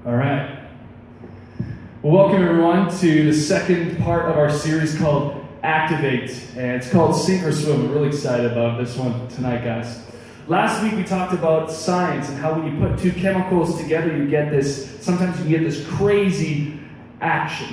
All right. Well, welcome everyone to the second part of our series called Activate, and it's called Sink or Swim. We're really excited about this one tonight, guys. Last week we talked about science and how when you put two chemicals together, you get this. Sometimes you get this crazy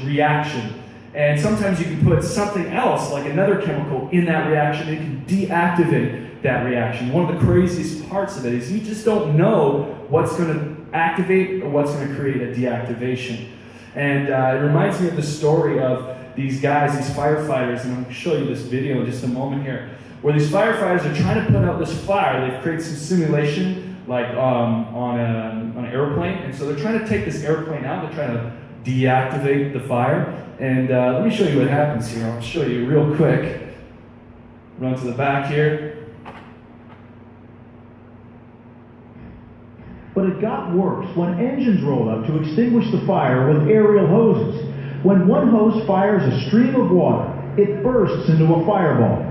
reaction, and sometimes you can put something else, like another chemical, in that reaction. And it can deactivate that reaction. One of the craziest parts of it is you just don't know what's going to activate or what's going to create a deactivation. And it reminds me of the story of these guys, these firefighters, and I'm going to show you this video in just a moment here, where these firefighters are trying to put out this fire. They've created some simulation, like on an airplane, and so they're trying to take this airplane out. They're trying to deactivate the fire, and let me show you what happens here. I'll show you real quick. Run to the back here. But it got worse when engines rolled up to extinguish the fire with aerial hoses. When one hose fires a stream of water, it bursts into a fireball.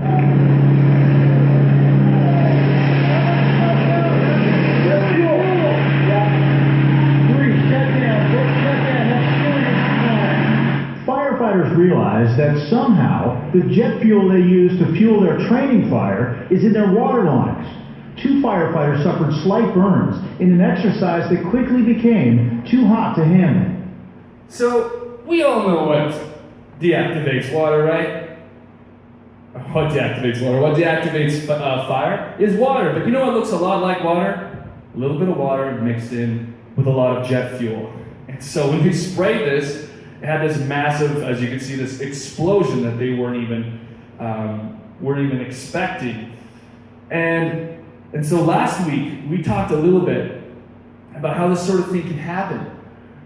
Firefighters realized that somehow the jet fuel they use to fuel their training fire is in their water lines. Two firefighters suffered slight burns in an exercise that quickly became too hot to handle. So, we all know what deactivates water, right? What deactivates water? What deactivates fire is water. But you know what looks a lot like water? A little bit of water mixed in with a lot of jet fuel. And so when we sprayed this, it had this massive, as you can see, this explosion that they weren't even expecting. And so last week, we talked a little bit about how this sort of thing can happen.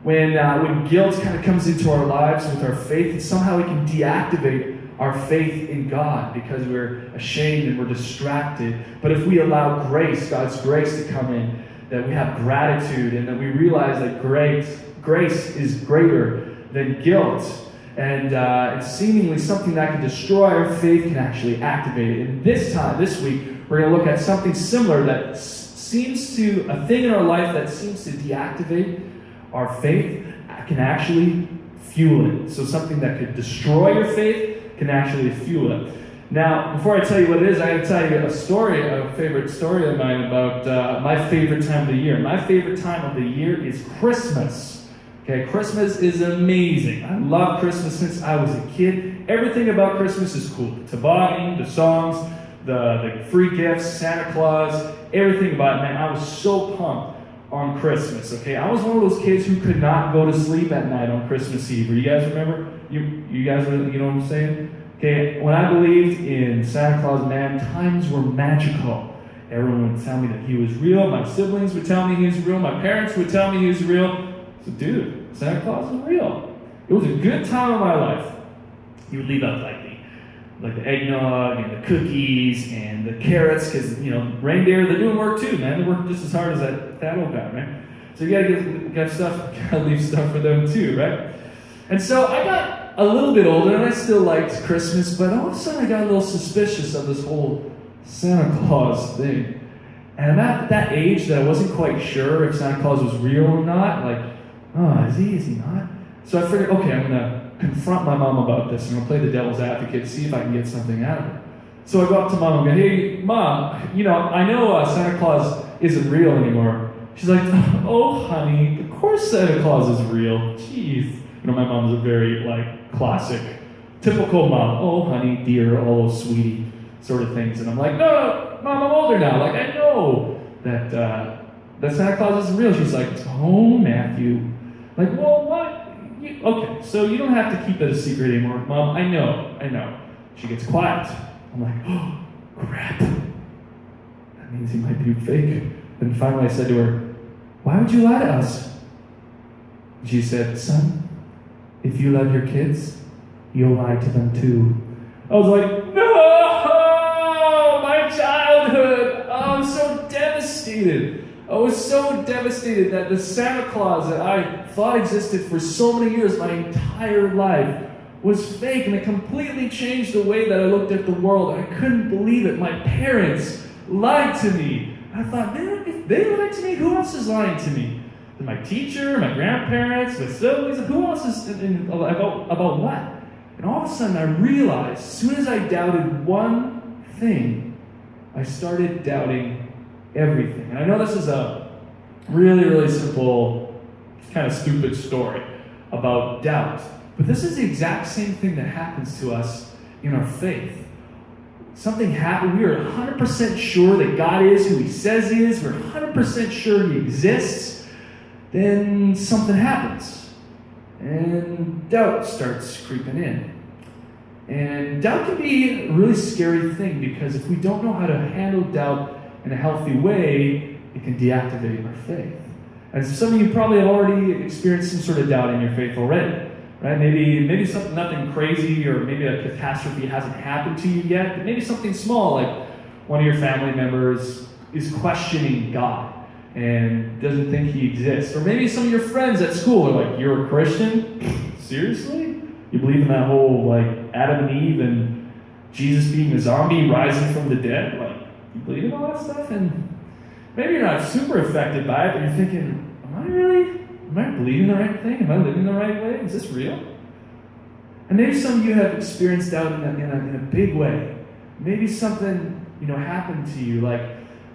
When guilt kind of comes into our lives with our faith, and somehow we can deactivate our faith in God because we're ashamed and we're distracted. But if we allow grace, God's grace to come in, that we have gratitude and that we realize that grace is greater than guilt, and it's seemingly something that can destroy our faith can actually activate it. And this week, we're going to look at something similar that a thing in our life that seems to deactivate our faith can actually fuel it. So something that could destroy your faith can actually fuel it. Now, before I tell you what it is, I got to tell you a favorite story of mine about my favorite time of the year. My favorite time of the year is Christmas. Okay, Christmas is amazing. I love Christmas since I was a kid. Everything about Christmas is cool. The toboggan, the songs, the free gifts, Santa Claus, everything about it, man. I was so pumped on Christmas, okay? I was one of those kids who could not go to sleep at night on Christmas Eve. You guys remember? You guys, you know what I'm saying? Okay, when I believed in Santa Claus, man, times were magical. Everyone would tell me that he was real. My siblings would tell me he was real. My parents would tell me he was real. So, dude, Santa Claus is real. It was a good time of my life. He would leave out like the eggnog and the cookies and the carrots, because reindeer, they're doing work too, man. They work just as hard as that old guy, right? So you gotta leave stuff for them too, right? And so I got a little bit older, and I still liked Christmas, but all of a sudden I got a little suspicious of this whole Santa Claus thing. And I'm at that age that I wasn't quite sure if Santa Claus was real or not. Like, is he not? So I figured, okay, I'm gonna confront my mom about this. I'm going to play the devil's advocate, see if I can get something out of her. So I go up to mom and go, hey, Mom, I know Santa Claus isn't real anymore. She's like, oh, honey, of course Santa Claus is real. Jeez. My mom's a very, classic, typical mom. Oh, honey, dear, oh, sweetie, sort of things. And I'm like, no, Mom, I'm older now. I know that Santa Claus isn't real. She's like, oh, Matthew. Well, what? Okay, so you don't have to keep it a secret anymore. Mom, I know. She gets quiet. I'm like, oh, crap. That means he might be fake. Then finally I said to her, why would you lie to us? She said, son, if you love your kids, you'll lie to them too. I was like, no, my childhood. I'm so devastated. I was so devastated that the Santa Claus that I thought existed for so many years, my entire life, was fake, and it completely changed the way that I looked at the world. I couldn't believe it. My parents lied to me. I thought, man, if they lied to me, who else is lying to me? My teacher, my grandparents, my siblings, who else is about what? And all of a sudden I realized, as soon as I doubted one thing, I started doubting everything. And I know this is a really, really simple, kind of stupid story about doubt. But this is the exact same thing that happens to us in our faith. Something happened. We are 100% sure that God is who He says He is. We're 100% sure He exists. Then something happens. And doubt starts creeping in. And doubt can be a really scary thing because if we don't know how to handle doubt in a healthy way, it can deactivate our faith. And some of you probably have already experienced some sort of doubt in your faith already. Right? Maybe something, nothing crazy, or maybe a catastrophe hasn't happened to you yet, but maybe something small, like one of your family members is questioning God and doesn't think He exists. Or maybe some of your friends at school are like, "You're a Christian? Seriously? You believe in that whole, like, Adam and Eve and Jesus being a zombie rising from the dead? Like, you believe in all that stuff?" And maybe you're not super affected by it, but you're thinking, am I believing the right thing? Am I living the right way? Is this real? And maybe some of you have experienced doubt in a big way. Maybe something happened to you, like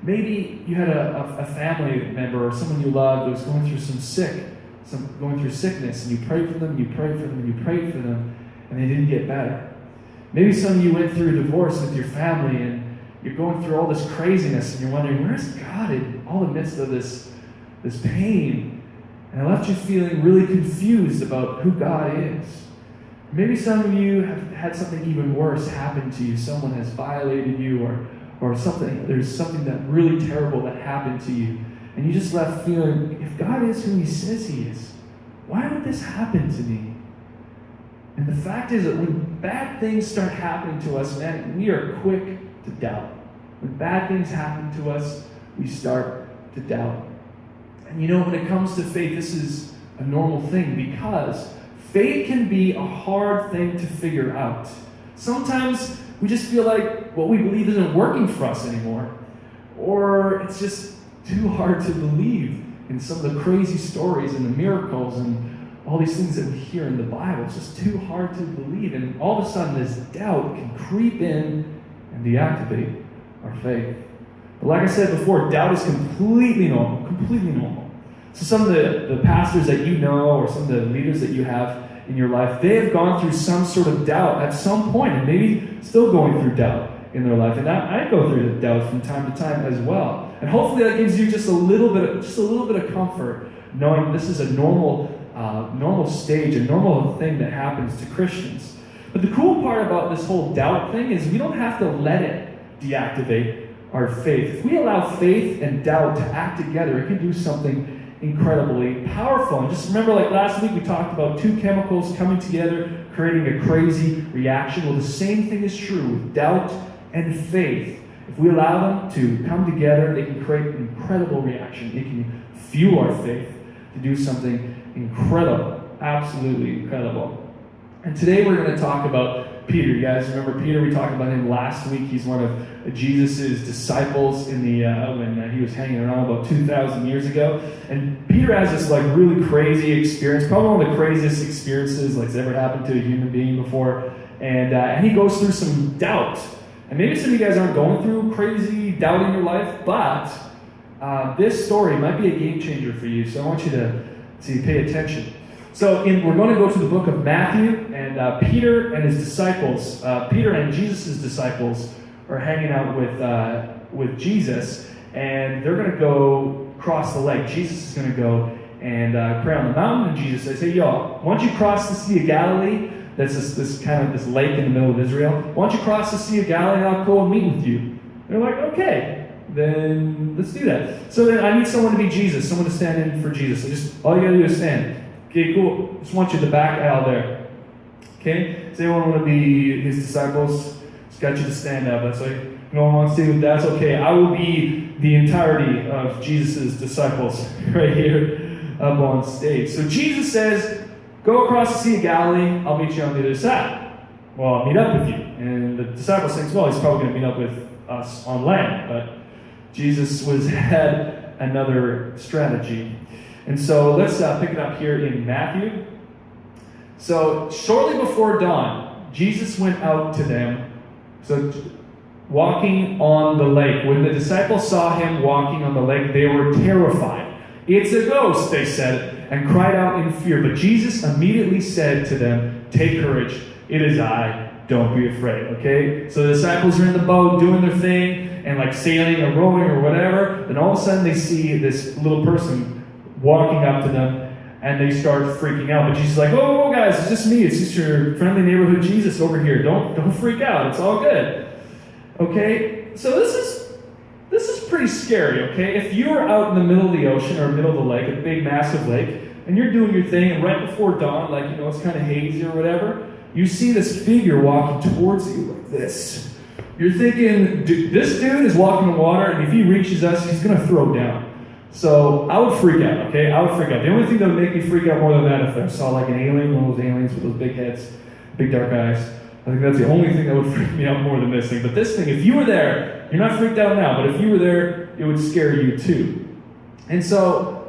maybe you had a family member or someone you loved that was going through going through sickness, and you prayed for them, and they didn't get better. Maybe some of you went through a divorce with your family, and you're going through all this craziness, and you're wondering, where's God in all the midst of this pain? And it left you feeling really confused about who God is. Maybe some of you have had something even worse happen to you. Someone has violated you, or something. There's something that really terrible that happened to you. And you just left feeling, if God is who He says He is, why would this happen to me? And the fact is that when bad things start happening to us, man, we are quick to doubt. When bad things happen to us, we start to doubt. And when it comes to faith, this is a normal thing because faith can be a hard thing to figure out. Sometimes we just feel like what we believe isn't working for us anymore, or it's just too hard to believe in some of the crazy stories and the miracles and all these things that we hear in the Bible. It's just too hard to believe, and all of a sudden this doubt can creep in and deactivate our faith. But like I said before, doubt is completely normal, completely normal. So some of the pastors that you know, or some of the leaders that you have in your life, they have gone through some sort of doubt at some point, and maybe still going through doubt in their life. And I go through doubt from time to time as well. And hopefully that gives you just a little bit of comfort, knowing this is a normal stage, a normal thing that happens to Christians. But the cool part about this whole doubt thing is we don't have to let it deactivate our faith. If we allow faith and doubt to act together, it can do something incredibly powerful. And just remember, like last week we talked about two chemicals coming together, creating a crazy reaction. Well, the same thing is true with doubt and faith. If we allow them to come together, they can create an incredible reaction. It can fuel our faith to do something incredible, absolutely incredible. And today we're going to talk about Peter. You guys remember Peter? We talked about him last week. He's one of Jesus' disciples in the when he was hanging around about 2,000 years ago. And Peter has this like really crazy experience, probably one of the craziest experiences that's ever happened to a human being before. And he goes through some doubt. And maybe some of you guys aren't going through crazy doubt in your life, but this story might be a game changer for you. So I want you to pay attention. So we're going to go to the book of Matthew, and Peter and his disciples, Peter and Jesus' disciples are hanging out with Jesus, and they're going to go cross the lake. Jesus is going to go and pray on the mountain, and Jesus says, "Hey, y'all, why don't you cross the Sea of Galilee?" That's this lake in the middle of Israel. "Why don't you cross the Sea of Galilee, and I'll go and meet with you?" They're like, "Okay, then let's do that." So then I need someone to be Jesus, someone to stand in for Jesus. So just all you gotta do is stand. Okay, cool. Just want you in the back aisle there. Okay? Does anyone want to be his disciples? Just got you to stand up. That's like, no one wants to. That's okay. I will be the entirety of Jesus' disciples right here up on stage. So Jesus says, "Go across the Sea of Galilee. I'll meet you on the other side." Well, I'll meet up with you. And the disciples think, well, he's probably going to meet up with us on land. But Jesus had another strategy. And so let's pick it up here in Matthew. So shortly before dawn, Jesus went out to them, so walking on the lake. When the disciples saw him walking on the lake, they were terrified. "It's a ghost," they said, and cried out in fear. But Jesus immediately said to them, "Take courage, it is I, don't be afraid." Okay? So the disciples are in the boat doing their thing, and like sailing or rowing or whatever. Then all of a sudden they see this little person walking up to them, and they start freaking out. But Jesus is like, "Oh, guys, it's just me. It's just your friendly neighborhood Jesus over here. Don't freak out. It's all good." Okay? So this is pretty scary, okay? If you are out in the middle of the ocean or middle of the lake, a big, massive lake, and you're doing your thing, and right before dawn, like, it's kind of hazy or whatever, you see this figure walking towards you like this. You're thinking, this dude is walking on water, and if he reaches us, he's going to throw down. So I would freak out, okay? I would freak out. The only thing that would make me freak out more than that if I saw like an alien, one of those aliens with those big heads, big dark eyes. I think that's the only thing that would freak me out more than this thing. But this thing, if you were there, you're not freaked out now, but if you were there, it would scare you too. And so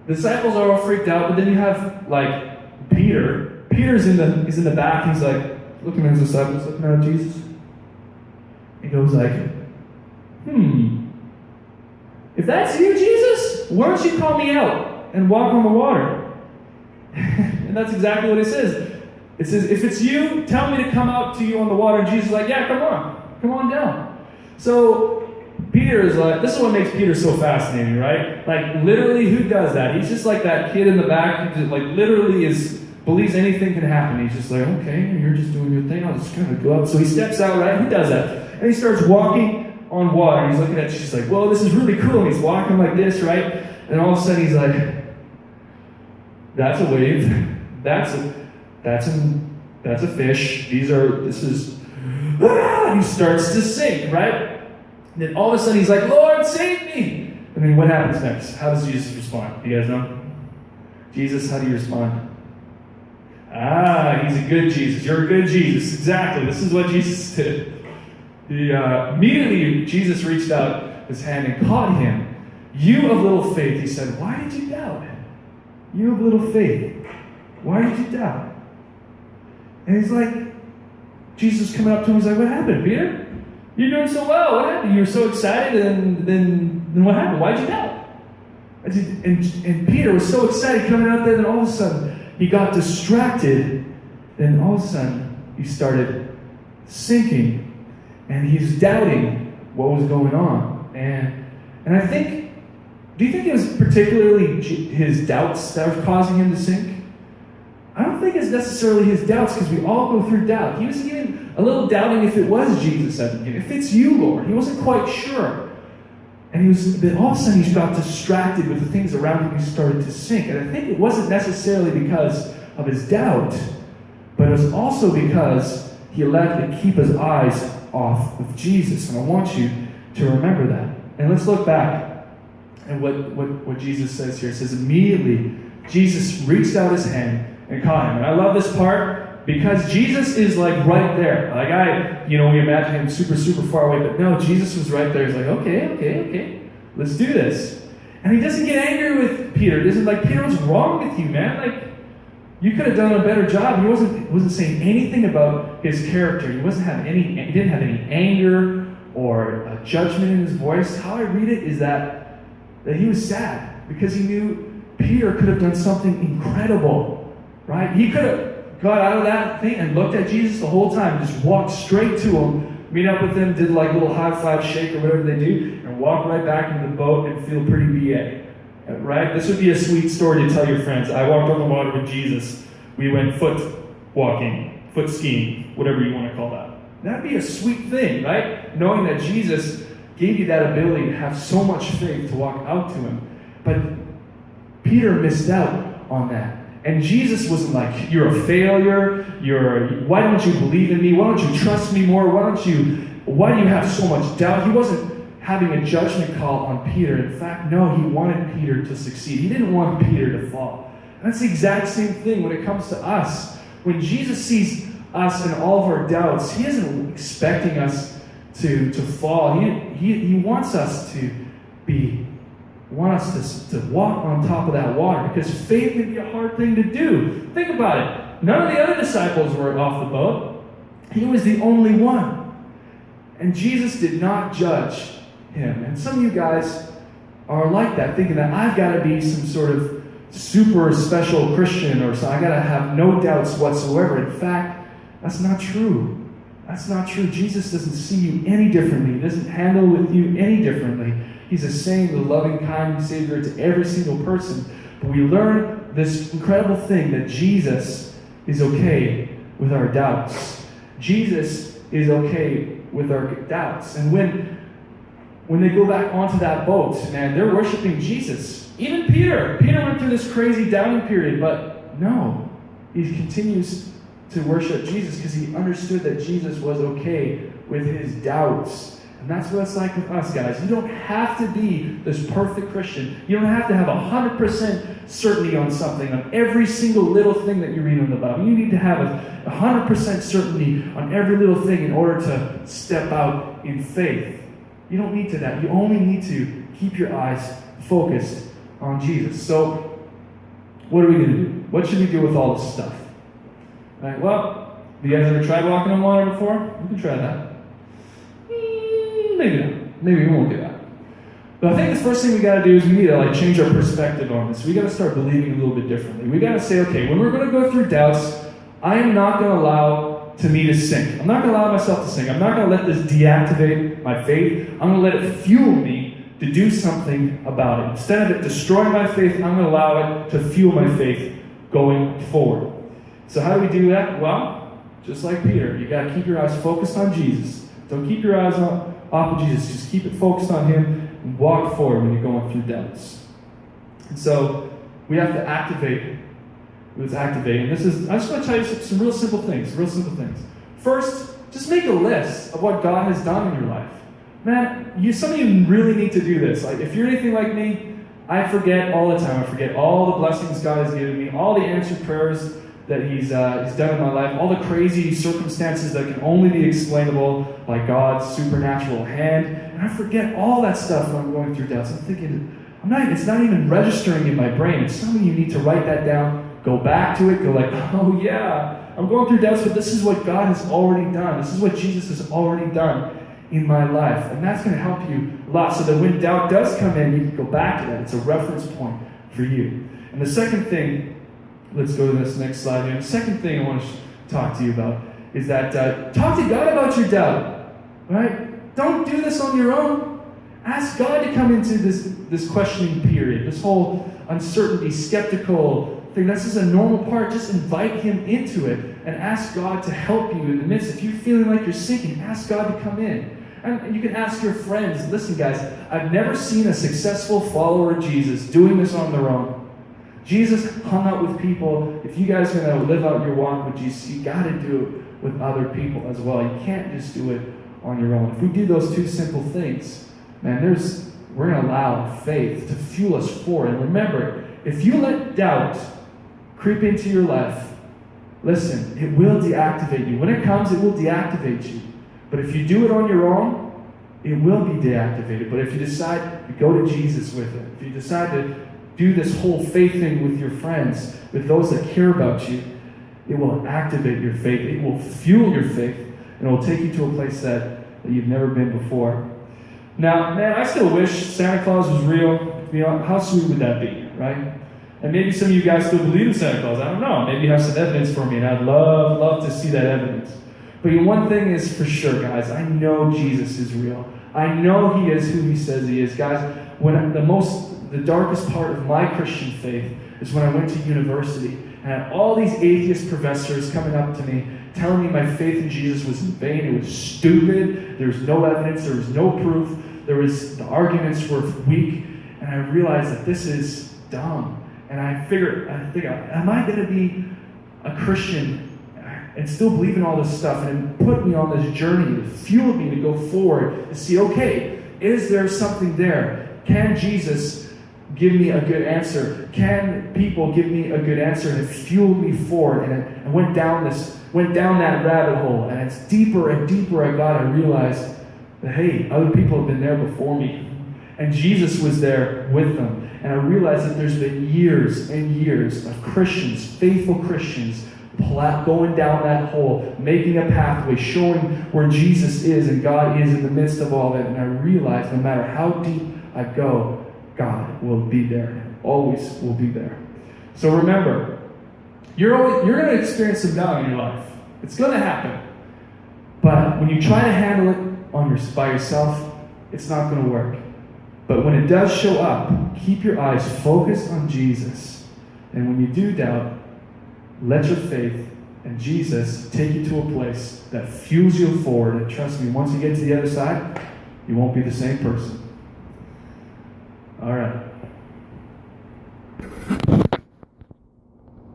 the disciples are all freaked out, but then you have like Peter. Peter's he's in the back. He's like looking at his disciples, looking at Jesus. He goes like, "If that's you, Jesus, why don't you call me out and walk on the water?" And that's exactly what it says. It says, "If it's you, tell me to come out to you on the water." And Jesus is like, "Yeah, come on down." So Peter is like, this is what makes Peter so fascinating, right? Like literally, who does that? He's just like that kid in the back who just like literally believes anything can happen. He's just like, "Okay, you're just doing your thing. I'll just kind of go up." So he steps out, right? Who does that? And he starts walking on water. He's looking at she's like, "Whoa, this is really cool." And he's walking like this, right? And all of a sudden he's like, "That's a wave. That's a fish. And he starts to sink, right? And then all of a sudden he's like, "Lord, save me." And then what happens next? How does Jesus respond? You guys know? Jesus, how do you respond? He's a good Jesus. You're a good Jesus. Exactly. This is what Jesus did. Immediately, Jesus reached out his hand and caught him. "You of little faith," he said, "why did you doubt? You of little faith, why did you doubt?" And he's like, Jesus coming up to him, he's like, "What happened, Peter? You're doing so well. What happened? You were so excited, and then what happened? Why did you doubt?" And Peter was so excited coming out there, then all of a sudden, he got distracted, and all of a sudden, he started sinking. And he's doubting what was going on. And I think, do you think it was particularly his doubts that were causing him to sink? I don't think it's necessarily his doubts, because we all go through doubt. He was even a little doubting if it was Jesus at the beginning. If it's you, Lord. He wasn't quite sure. And then all of a sudden he got distracted with the things around him. He started to sink. And I think it wasn't necessarily because of his doubt, but it was also because he let it keep his eyes off of Jesus. And I want you to remember that. And let's look back at what Jesus says here. It says, immediately Jesus reached out his hand and caught him. And I love this part because Jesus is like right there. Like we imagine him super, super far away, but no, Jesus was right there. He's like, okay, let's do this. And he doesn't get angry with Peter. He isn't like, "Peter, what's wrong with you, man? Like, you could have done a better job." He wasn't saying anything about his character. He didn't have any anger or judgment in his voice. How I read it is that he was sad because he knew Peter could have done something incredible, right? He could have got out of that thing and looked at Jesus the whole time, just walked straight to him, meet up with him, did like a little high five shake or whatever they do, and walk right back into the boat and feel pretty BA. Right? This would be a sweet story to tell your friends. I walked on the water with Jesus. We went foot walking, foot skiing, whatever you want to call that. That'd be a sweet thing, right? Knowing that Jesus gave you that ability to have so much faith to walk out to him. But Peter missed out on that. And Jesus wasn't like, "You're a failure. Why don't you believe in me? Why don't you trust me more? Why do you have so much doubt?" He wasn't having a judgment call on Peter. In fact, no, he wanted Peter to succeed. He didn't want Peter to fall. And that's the exact same thing when it comes to us. When Jesus sees us and all of our doubts, he isn't expecting us to fall. He wants us to be want us to walk on top of that water, because faith can be a hard thing to do. Think about it. None of the other disciples were off the boat. He was the only one. And Jesus did not judge him. And some of you guys are like that, thinking that I've got to be some sort of super special Christian, or so I got to have no doubts whatsoever. In fact, that's not true. That's not true. Jesus doesn't see you any differently. He doesn't handle with you any differently. He's the same, the loving, kind Savior to every single person. But we learn this incredible thing that Jesus is okay with our doubts. Jesus is okay with our doubts. And when they go back onto that boat, man, they're worshiping Jesus. Even Peter went through this crazy doubting period, but no, he continues to worship Jesus because he understood that Jesus was okay with his doubts. And that's what it's like with us, guys. You don't have to be this perfect Christian. You don't have to have 100% certainty on something, on every single little thing that you read in the Bible. You need to have 100% certainty on every little thing in order to step out in faith. You don't need to that. You only need to keep your eyes focused on Jesus. So, what are we going to do? What should we do with all this stuff? All right, well, have you guys ever tried walking on water before? We can try that. Maybe not. Maybe we won't do that. But I think the first thing we got to do is we need to change our perspective on this. We got to start believing a little bit differently. We got to say, okay, when we're going to go through doubts, I am not going to allow me to sink. I'm not going to allow myself to sink. I'm not going to let this deactivate my faith. I'm going to let it fuel me to do something about it. Instead of it destroying my faith, I'm going to allow it to fuel my faith going forward. So how do we do that? Well, just like Peter, you got to keep your eyes focused on Jesus. Don't keep your eyes off of Jesus. Just keep it focused on him and walk forward when you're going through doubts. And so we have to activate. Let's activate. And I just want to tell you some real simple things. First, just make a list of what God has done in your life. Man, some of you really need to do this. If you're anything like me, I forget all the time. I forget all the blessings God has given me, all the answered prayers that He's done in my life, all the crazy circumstances that can only be explainable by God's supernatural hand. And I forget all that stuff when I'm going through doubts. I'm thinking, it's not even registering in my brain. And some of you need to write that down, go back to it, go oh yeah, I'm going through doubts, but this is what God has already done. This is what Jesus has already done in my life. And that's going to help you a lot, so that when doubt does come in, you can go back to that. It's a reference point for you. And the second thing, let's go to this next slide here. The second thing I want to talk to you about is that talk to God about your doubt. Right? Don't do this on your own. Ask God to come into this questioning period, this whole uncertainty, skeptical thing. This is a normal part. Just invite Him into it and ask God to help you in the midst. If you're feeling like you're sinking, ask God to come in. And you can ask your friends, listen guys, I've never seen a successful follower of Jesus doing this on their own. Jesus hung out with people. If you guys are going to live out your walk with Jesus, you got to do it with other people as well. You can't just do it on your own. If we do those two simple things, man, we're going to allow faith to fuel us forward. And remember, if you let doubt creep into your life, listen, it will deactivate you. When it comes, it will deactivate you. But if you do it on your own, it will be deactivated. But if you decide to go to Jesus with it, if you decide to do this whole faith thing with your friends, with those that care about you, it will activate your faith. It will fuel your faith, and it will take you to a place that you've never been before. Now, man, I still wish Santa Claus was real. You know, how sweet would that be, right? And maybe some of you guys still believe in Santa Claus. I don't know. Maybe you have some evidence for me, and I'd love to see that evidence. But one thing is for sure, guys. I know Jesus is real. I know He is who He says He is. Guys, when the darkest part of my Christian faith is when I went to university and had all these atheist professors coming up to me telling me my faith in Jesus was in vain. It was stupid. There was no evidence. There was no proof. The arguments were weak. And I realized that this is dumb. And I figured, am I going to be a Christian and still believe in all this stuff? And it put me on this journey. It fueled me to go forward and see, okay, is there something there? Can Jesus give me a good answer? Can people give me a good answer? And it fueled me forward. And I went down that rabbit hole. And it's deeper and deeper I got. I realized that, hey, other people have been there before me. And Jesus was there there with them. And I realized that there's been years and years of Christians, faithful Christians, going down that hole, making a pathway, showing where Jesus is and God is in the midst of all that. And I realized no matter how deep I go, God will be there. Always will be there. So remember, you're going to experience some doubt in your life. It's going to happen. But when you try to handle it by yourself, it's not going to work. But when it does show up, keep your eyes focused on Jesus. And when you do doubt, let your faith and Jesus take you to a place that fuels you forward. And trust me, once you get to the other side, you won't be the same person. All right.